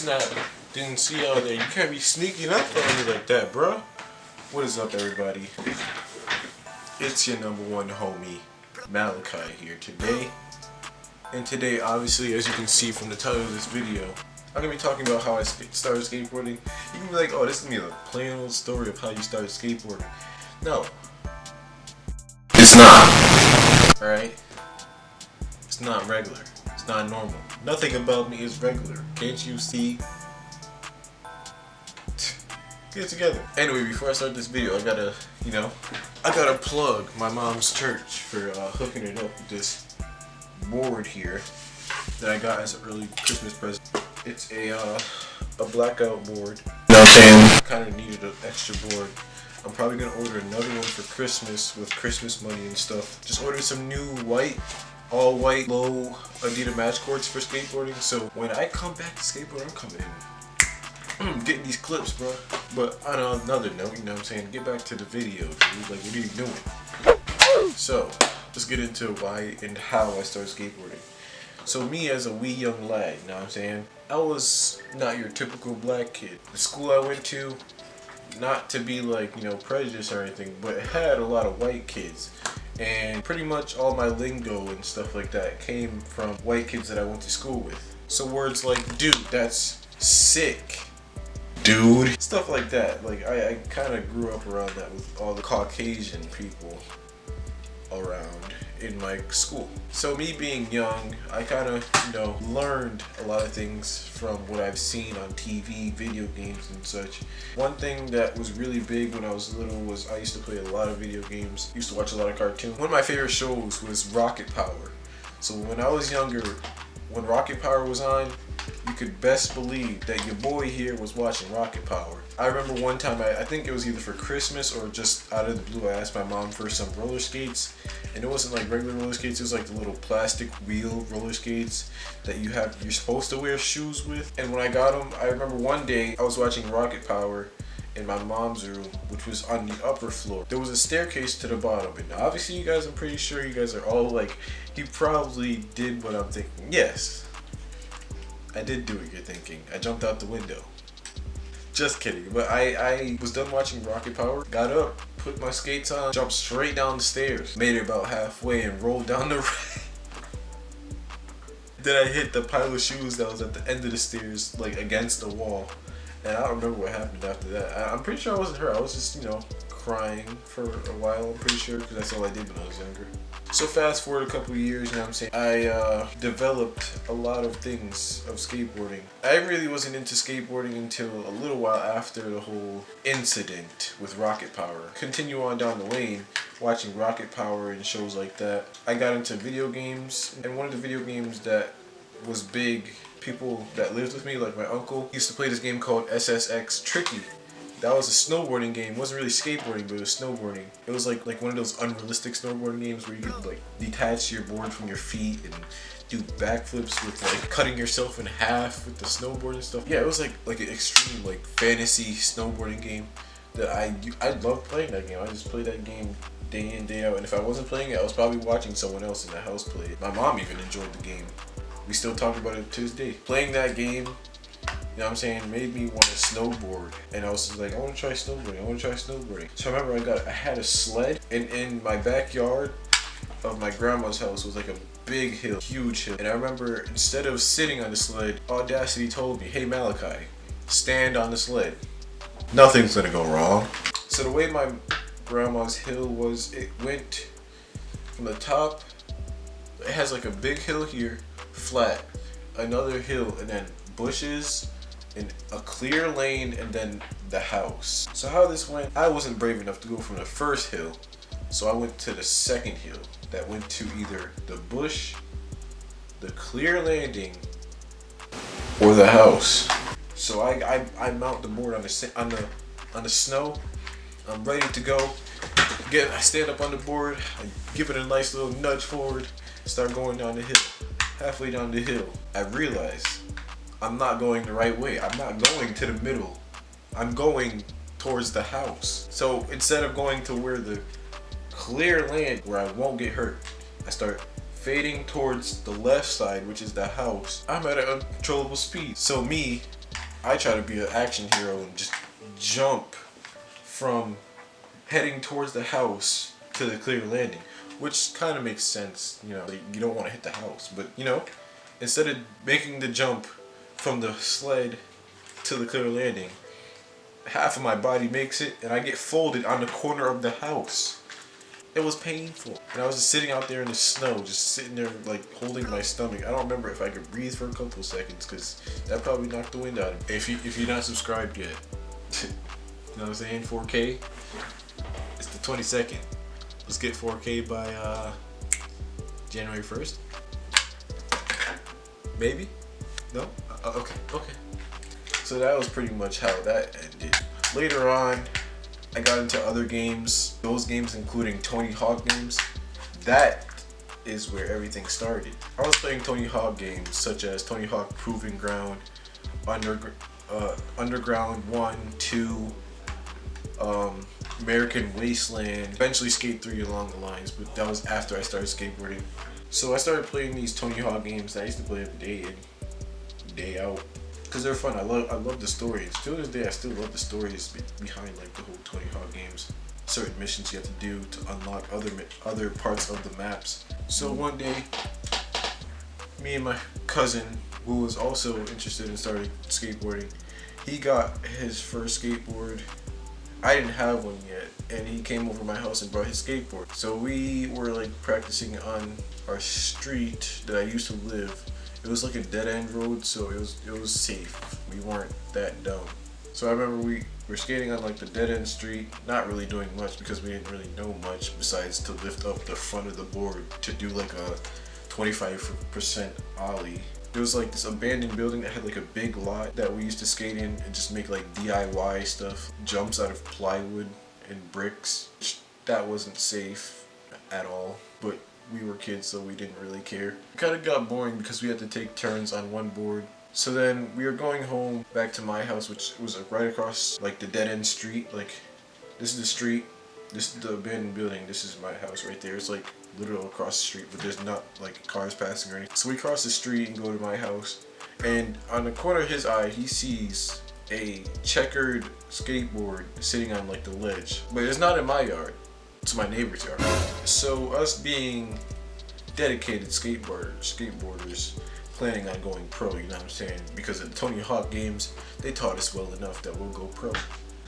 snap. Didn't see all there. You can't be sneaking up on me like that, bro. What is up, everybody? It's your number one homie, Malachi, here today. And today, obviously, as you can see from the title of this video, I'm going to be talking about how I started skateboarding. You can be like, oh, this is going to be a plain old story of how you started skateboarding. No. It's not. Alright? It's not regular. It's not normal. Nothing about me is regular. Can't you see? Get it together. Anyway, before I start this video, I gotta plug my mom's church for hooking it up with this board here that I got as an early Christmas present. It's a blackout board. You know what I'm saying? Kind of needed an extra board. I'm probably gonna order another one for Christmas with Christmas money and stuff. Just ordered some new white, all white, low Adidas match cords for skateboarding. So when I come back to skateboard, I'm coming in. Getting these clips, bro. But on another note, you know what I'm saying? Get back to the video, dude. Like, what are you doing? So, let's get into why and how I started skateboarding. So me as a wee young lad, you know what I'm saying? I was not your typical black kid. The school I went to, not to be like, prejudiced or anything, but it had a lot of white kids. And pretty much all my lingo and stuff like that came from white kids that I went to school with. So words like, dude, that's sick. Dude. Stuff like that. Like, I kind of grew up around that with all the Caucasian people around in my school. So me being young, I kind of, learned a lot of things from what I've seen on TV, video games and such. One thing that was really big when I was little was I used to play a lot of video games. Used to watch a lot of cartoons. One of my favorite shows was Rocket Power. So when I was younger, when Rocket Power was on, you could best believe that your boy here was watching Rocket Power. I remember one time, I think it was either for Christmas or just out of the blue, I asked my mom for some roller skates. And it wasn't like regular roller skates, it was like the little plastic wheel roller skates that you're supposed to wear shoes with. And when I got them, I remember one day I was watching Rocket Power in my mom's room, which was on the upper floor. There was a staircase to the bottom, and obviously you guys, I'm pretty sure you guys are all like, you probably did what I'm thinking. Yes, I did do what you're thinking. I jumped out the window. Just kidding. But I was done watching Rocket Power, got up, put my skates on, jumped straight down the stairs, made it about halfway and rolled down the ramp. Then I hit the pile of shoes that was at the end of the stairs, like against the wall. And I don't remember what happened after that. I'm pretty sure I wasn't hurt. I was just, crying for a while, I'm pretty sure, because that's all I did when I was younger. So fast forward a couple of years, I developed a lot of things of skateboarding. I really wasn't into skateboarding until a little while after the whole incident with Rocket Power. Continue on down the lane, watching Rocket Power and shows like that. I got into video games, and one of the video games that was big, people that lived with me, like my uncle, used to play this game called SSX Tricky. That was a snowboarding game. It wasn't really skateboarding, but it was snowboarding. It was like one of those unrealistic snowboarding games where you could like detach your board from your feet and do backflips with like cutting yourself in half with the snowboard and stuff. Yeah, it was like an extreme like fantasy snowboarding game that I loved playing that game. I just played that game day in, day out, and if I wasn't playing it, I was probably watching someone else in the house play it. My mom even enjoyed the game. We still talk about it to this day. Playing that game, made me want to snowboard. And I was just like, I want to try snowboarding. So I remember I had a sled, and in my backyard of my grandma's house was like a big hill, huge hill. And I remember instead of sitting on the sled, Audacity told me, hey Malachi, stand on the sled. Nothing's gonna go wrong. So the way my grandma's hill was, it went from the top, it has like a big hill here, flat, another hill, and then bushes, and a clear lane, and then the house. So how this went, I wasn't brave enough to go from the first hill, so I went to the second hill that went to either the bush, the clear landing, or the house. So I mount the board on the snow. I'm ready to go. I stand up on the board, I give it a nice little nudge forward, start going down the hill. Halfway down the hill, I realize I'm not going the right way. I'm not going to the middle. I'm going towards the house. So instead of going to where the clear land where I won't get hurt, I start fading towards the left side, which is the house. I'm at an uncontrollable speed. So me, I try to be an action hero and just jump from heading towards the house to the clear landing, which kind of makes sense. You know, like, you don't want to hit the house, but you know, instead of making the jump from the sled to the clear landing, half of my body makes it and I get folded on the corner of the house. It was painful. And I was just sitting out there in the snow, just sitting there like holding my stomach. I don't remember if I could breathe for a couple of seconds because that probably knocked the wind out of me. If you're not subscribed yet, you know what I'm saying? 4K. It's the 22nd. Let's get 4K by January 1st. Maybe? No? Okay. So that was pretty much how that ended. Later on, I got into other games. Those games including Tony Hawk games. That is where everything started. I was playing Tony Hawk games such as Tony Hawk Proving Ground, Underground 1, 2, American Wasteland, eventually Skate 3 along the lines, but that was after I started skateboarding. So I started playing these Tony Hawk games that I used to play every day in, day out, because they're fun. I love the stories. To this day, I still love the stories behind like the whole Tony Hawk games. Certain missions you have to do to unlock other parts of the maps. So one day, me and my cousin, who was also interested in starting skateboarding, he got his first skateboard. I didn't have one yet, and he came over to my house and brought his skateboard. So we were like practicing on our street that I used to live. It was like a dead-end road, so it was safe. We weren't that dumb. So I remember we were skating on like the dead-end street, not really doing much because we didn't really know much besides to lift up the front of the board to do like a 25% ollie. There was like this abandoned building that had like a big lot that we used to skate in and just make like DIY stuff, jumps out of plywood and bricks. That wasn't safe at all, but we were kids, so we didn't really care. It kind of got boring because we had to take turns on one board. So then we were going home back to my house, which was right across like the dead-end street. Like, this is the street, this is the abandoned building, this is my house right there. It's like literally across the street, but there's not like cars passing or anything. So we cross the street and go to my house, and on the corner of his eye, he sees a checkered skateboard sitting on like the ledge. But it's not in my yard, it's my neighbor's yard. So us being dedicated skateboarders, planning on going pro, you know what I'm saying? Because of the Tony Hawk games, they taught us well enough that we'll go pro.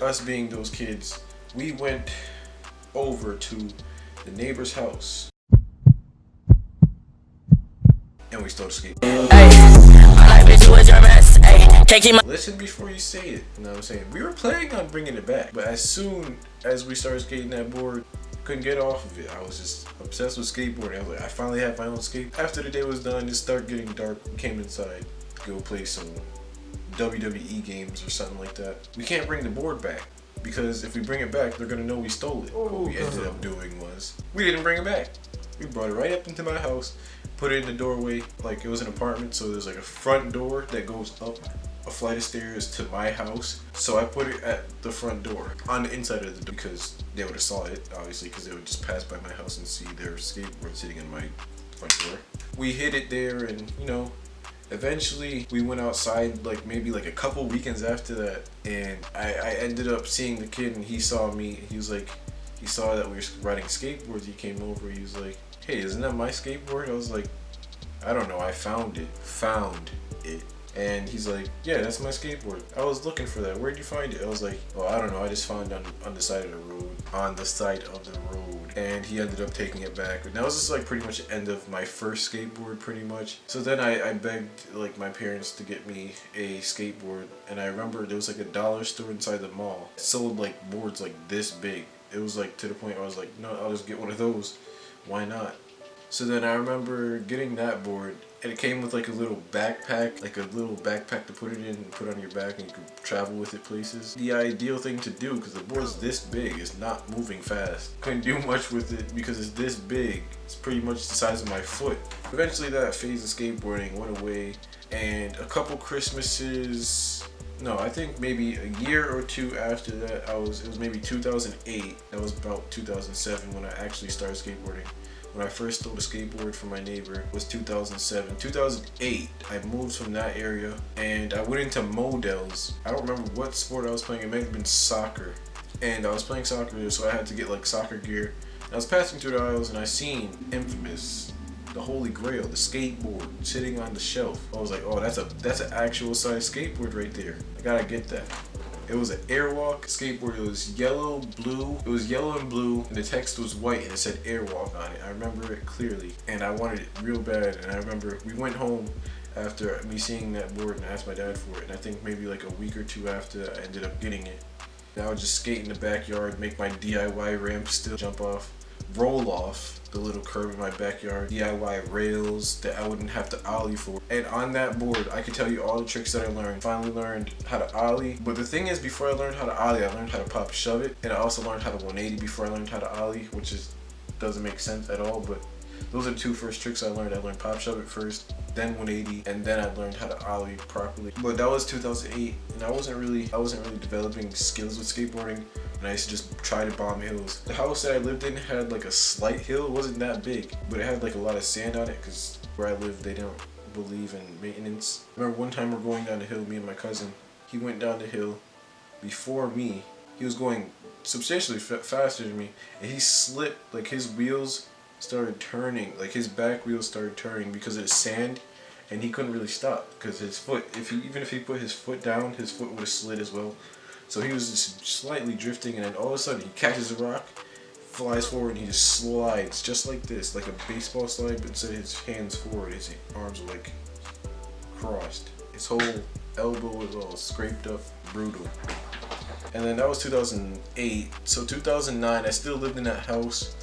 Us being those kids, we went over to the neighbor's house and we started skating. Listen before you say it, you know what I'm saying? We were planning on bringing it back, but as soon as we started skating that board, couldn't get off of it. I was just obsessed with skateboarding. I was like, I finally have my own skate. After the day was done, it started getting dark. We came inside to go play some WWE games or something like that. We can't bring the board back because if we bring it back, they're gonna know we stole it. What we ended up doing was we didn't bring it back. We brought it right up into my house, put it in the doorway. Like, it was an apartment, so there's like a front door that goes up a flight of stairs to my house. So I put it at the front door on the inside of the door because they would have saw it, obviously, because they would just pass by my house and see their skateboard sitting in my front door. We hid it there, and you know, eventually we went outside like maybe like a couple weekends after that, and I ended up seeing the kid, and he saw me. He was like, he saw that we were riding skateboards. He came over, he was like, hey, isn't that my skateboard? I was like, I don't know, I found it. And he's like, yeah, that's my skateboard. I was looking for that. Where'd you find it? I was like, well, I don't know. I just found it on the side of the road. On the side of the road. And he ended up taking it back. And that was just like pretty much the end of my first skateboard, pretty much. So then I begged like my parents to get me a skateboard. And I remember there was like a dollar store inside the mall. It sold like boards like this big. It was like to the point where I was like, no, I'll just get one of those. Why not? So then I remember getting that board, and it came with like a little backpack, to put it in and put on your back, and you could travel with it places. The ideal thing to do, because the board's this big, it's not moving fast. Couldn't do much with it because it's this big. It's pretty much the size of my foot. Eventually that phase of skateboarding went away, and a couple Christmases, no, I think maybe a year or two after that, it was maybe 2008, that was about 2007 when I actually started skateboarding. when I first stole a skateboard from my neighbor was 2007. 2008, I moved from that area and I went into Models. I don't remember what sport I was playing. It may have been soccer. And I was playing soccer, so I had to get like soccer gear. I was passing through the aisles and I seen Infamous, the Holy Grail, the skateboard sitting on the shelf. I was like, oh, that's an actual size skateboard right there. I gotta get that. It was an Airwalk skateboard. It was yellow, blue. It was yellow and blue, and the text was white, and it said Airwalk on it. I remember it clearly, and I wanted it real bad. And I remember we went home after me seeing that board, and I asked my dad for it. And I think maybe like a week or two after, I ended up getting it. And I would just skate in the backyard, make my DIY ramp still, jump off, roll off the little curb in my backyard, DIY rails that I wouldn't have to ollie for. And on that board, I could tell you all the tricks that I learned. Finally learned how to ollie. But the thing is, before I learned how to ollie, I learned how to pop shove it. And I also learned how to 180 before I learned how to ollie, which doesn't make sense at all. But those are the two first tricks I learned. I learned pop shove it first, then 180, and then I learned how to ollie properly. But that was 2008, and I wasn't really developing skills with skateboarding. And I used to just try to bomb hills. The house that I lived in had like a slight hill. It wasn't that big, but it had like a lot of sand on it because where I live, they don't believe in maintenance. I remember one time we're going down the hill, me and my cousin. He went down the hill before me. He was going substantially faster than me, and he slipped. Like his wheels started turning, like his back wheels started turning because of the sand, and he couldn't really stop because his foot, even if he put his foot down, his foot would have slid as well. So he was just slightly drifting, and then all of a sudden he catches a rock, flies forward, and he just slides just like this, like a baseball slide, but instead of his hands forward, his arms are like crossed. His whole elbow was all scraped up, brutal. And then that was 2008. So 2009, I still lived in that house.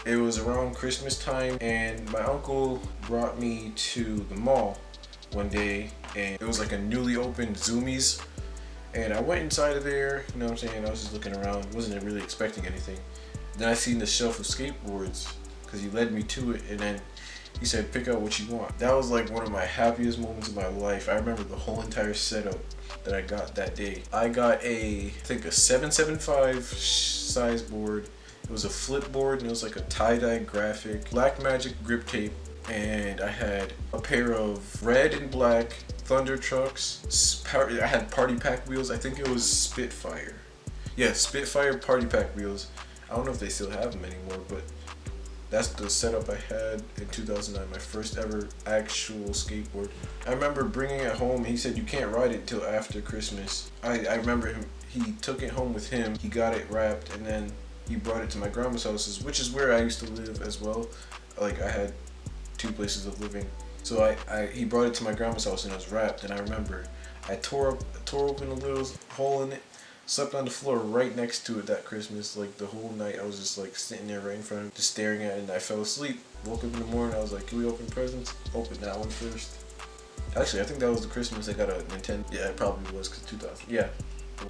It was around Christmas time, and my uncle brought me to the mall one day, and it was like a newly opened Zoomies. And I went inside of there, you know what I'm saying, I was just looking around, wasn't really expecting anything. Then I seen the shelf of skateboards, because he led me to it, and then he said, pick out what you want. That was like one of my happiest moments of my life. I remember the whole entire setup that I got that day. I got I think a 775 size board. It was a flip board, and it was like a tie-dye graphic, black magic grip tape, and I had a pair of red and black Thunder trucks. I had party pack wheels. I think it was Spitfire. Yeah, Spitfire party pack wheels. I don't know if they still have them anymore, but that's the setup I had in 2009, my first ever actual skateboard. I remember bringing it home. He said you can't ride it till after Christmas. I remember he took it home with him. He got it wrapped, and then he brought it to my grandma's house, which is where I used to live as well. Like I had two places of living. So he brought it to my grandma's house, and it was wrapped. And I remember I tore open a little hole in it, slept on the floor right next to it that Christmas. Like the whole night I was just like sitting there right in front of it, just staring at it, and I fell asleep. Woke up in the morning, I was like, can we open presents? Open that one first. Actually, I think that was the Christmas I got a Nintendo. Yeah, it probably was, because 2000. Yeah.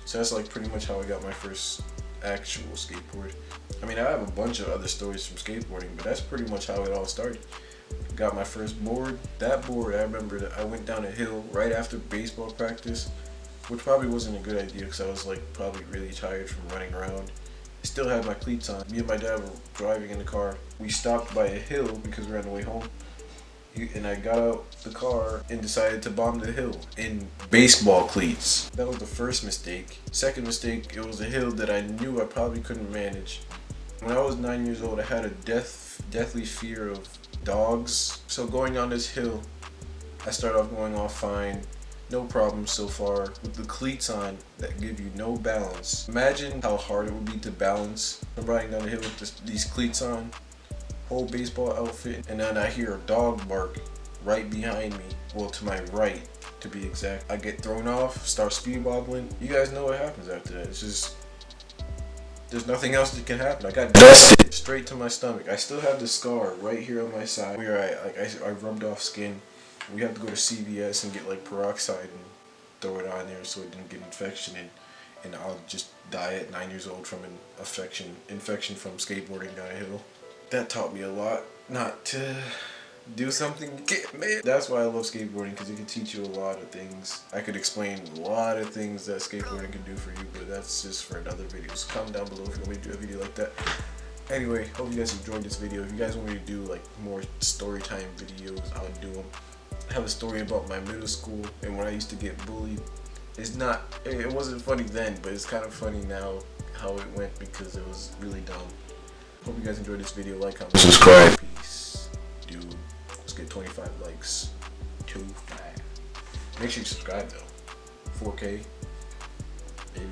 So that's like pretty much how I got my first actual skateboard. I mean, I have a bunch of other stories from skateboarding, but that's pretty much how it all started. Got my first board. That board, I remember that I went down a hill right after baseball practice, which probably wasn't a good idea because I was like probably really tired from running around. I still had my cleats on. Me and my dad were driving in the car. We stopped by a hill because we were on the way home. And I got out the car and decided to bomb the hill in baseball cleats. That was the first mistake. Second mistake, it was a hill that I knew I probably couldn't manage. When I was 9 years old, I had a deathly fear of dogs. So going down this hill, I started off going off fine. No problem so far. With the cleats on that give you no balance. Imagine how hard it would be to balance. I'm riding down the hill with these cleats on, whole baseball outfit, and then I hear a dog bark right behind me. Well, to my right, to be exact. I get thrown off, start speed wobbling. You guys know what happens after that. It's just, there's nothing else that can happen. I got dusted straight to my stomach. I still have the scar right here on my side where I rubbed off skin. We had to go to CVS and get like peroxide and throw it on there so it didn't get infection, and I'll just die at 9 years old from an infection from skateboarding down a hill. That taught me a lot, not to do something you can't, man. That's why I love skateboarding, because it can teach you a lot of things. I could explain a lot of things that skateboarding can do for you, but that's just for another video. So comment down below if you want me to do a video like that. Anyway, hope you guys enjoyed this video. If you guys want me to do like more story time videos, I'll do them. I have a story about my middle school and when I used to get bullied. It wasn't funny then, but it's kind of funny now how it went because it was really dumb. Hope you guys enjoyed this video. Like, comment, subscribe. Peace. Dude, let's get 25 likes. 25. Make sure you subscribe though. 4K. Baby.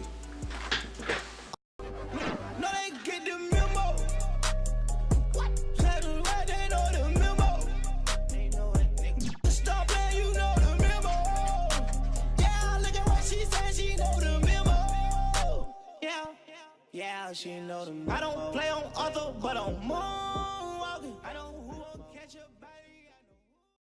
Yeah, she know the memo.